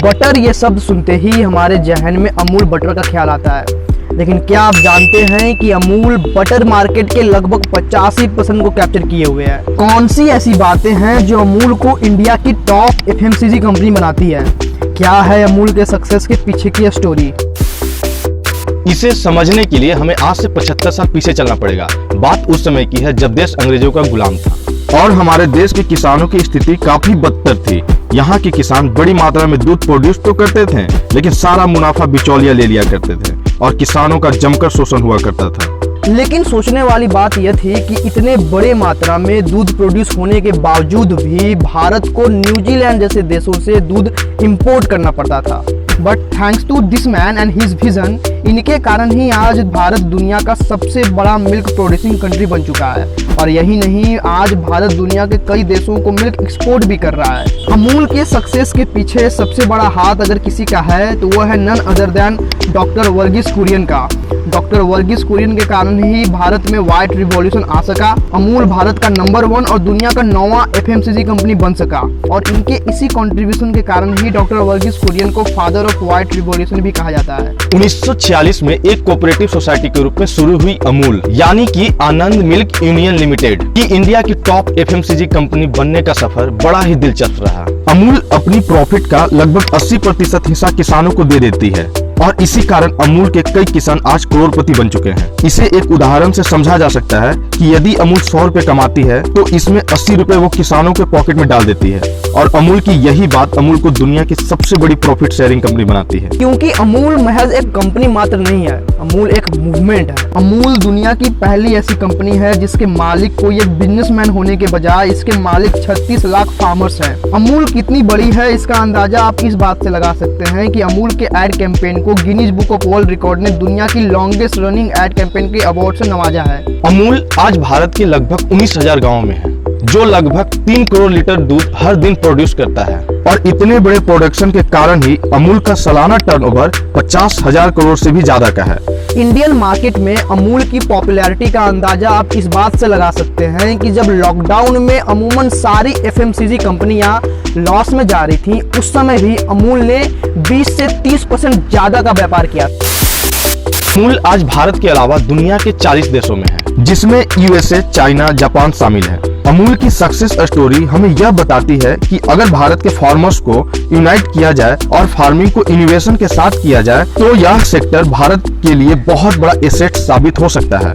Butter ये शब्द सुनते ही हमारे जहन में अमूल बटर का ख्याल आता है। लेकिन क्या आप जानते हैं कि अमूल बटर मार्केट के लगभग 85% को कैप्चर किए हुए है। कौन सी ऐसी बातें हैं जो अमूल को इंडिया की टॉप एफएमसीजी कंपनी बनाती है? क्या है अमूल के सक्सेस के पीछे की स्टोरी? इसे समझने के लिए हमें आज से 75 साल पीछे चलना पड़ेगा। बात उस समय की है जब देश अंग्रेजों का गुलाम था और हमारे देश के किसानों की स्थिति काफी बदतर थी। यहाँ के किसान बड़ी मात्रा में दूध प्रोड्यूस तो करते थे, लेकिन सारा मुनाफा बिचौलिया ले लिया करते थे और किसानों का जमकर शोषण हुआ करता था। लेकिन सोचने वाली बात यह थी कि इतने बड़े मात्रा में दूध प्रोड्यूस होने के बावजूद भी भारत को न्यूजीलैंड जैसे देशों से दूध इंपोर्ट करना पड़ता था। But thanks to this man and his vision, इनके कारण ही आज भारत दुनिया का सबसे बड़ा मिल्क प्रोड्यूसिंग कंट्री बन चुका है। और यही नहीं, आज भारत दुनिया के कई देशों को मिल्क एक्सपोर्ट भी कर रहा है। अमूल के सक्सेस के पीछे सबसे बड़ा हाथ अगर किसी का है तो वह है none other than doctor Verghese Kurien का। डॉक्टर वर्गीस कुरियन के कारण ही भारत में व्हाइट रिवॉल्यूशन आ सका। अमूल भारत का नंबर 1 और दुनिया का 9वां एफएमसीजी कंपनी बन सका। और इनके इसी कंट्रीब्यूशन के कारण ही डॉक्टर वर्गीस कुरियन को फादर ऑफ व्हाइट रिवॉल्यूशन भी कहा जाता है। 1946 में एक कोऑपरेटिव सोसाइटी के रूप में शुरू हुई अमूल, यानी कि आनंद मिल्क यूनियन लिमिटेड, की इंडिया की टॉप एफएमसीजी कंपनी बनने का सफर बड़ा ही दिलचस्प रहा। अमूल अपनी प्रॉफिट का लगभग 80% हिस्सा किसानों को दे देती है और इसी कारण अमूल के कई किसान आज करोड़पति बन चुके हैं। इसे एक उदाहरण से समझा जा सकता है कि यदि अमूल 100 रुपए कमाती है तो इसमें 80 रुपए वो किसानों के पॉकेट में डाल देती है। और अमूल की यही बात अमूल को दुनिया की सबसे बड़ी प्रॉफिट शेयरिंग कंपनी बनाती है। क्योंकि अमूल महज एक कंपनी मात्र नहीं है, अमूल एक मूवमेंट है। अमूल दुनिया की पहली ऐसी कंपनी है जिसके मालिक कोई एक बिजनेसमैन होने के बजाय इसके मालिक 36 लाख फार्मर्स हैं। अमूल कितनी बड़ी है इसका अंदाजा आप इस बात से लगा सकते हैं कि अमूल के एड कैंपेन को Guinness book of world record ने दुनिया की लॉन्गेस्ट रनिंग एड कैंपेन के अवार्ड से नवाजा है। अमूल आज भारत के लगभग 19,000 गाँव में है, जो लगभग 3 करोड़ लीटर दूध हर दिन प्रोड्यूस करता है। और इतने बड़े प्रोडक्शन के कारण ही अमूल का सालाना टर्नओवर 50,000 करोड़ से भी ज्यादा का है। इंडियन मार्केट में अमूल की पॉपुलैरिटी का अंदाजा आप इस बात से लगा सकते हैं कि जब लॉकडाउन में अमूमन सारी एफएमसीजी कंपनियां लॉस में जा रही थी, उस समय भी अमूल ने 20 से 30% ज्यादा का व्यापार किया। अमूल आज भारत के अलावा दुनिया के 40 देशों में है, जिसमें यूएसए, चाइना, जापान शामिल है। अमूल की सक्सेस स्टोरी हमें यह बताती है कि अगर भारत के फार्मर्स को यूनाइट किया जाए और फार्मिंग को इनोवेशन के साथ किया जाए तो यह सेक्टर भारत के लिए बहुत बड़ा एसेट साबित हो सकता है।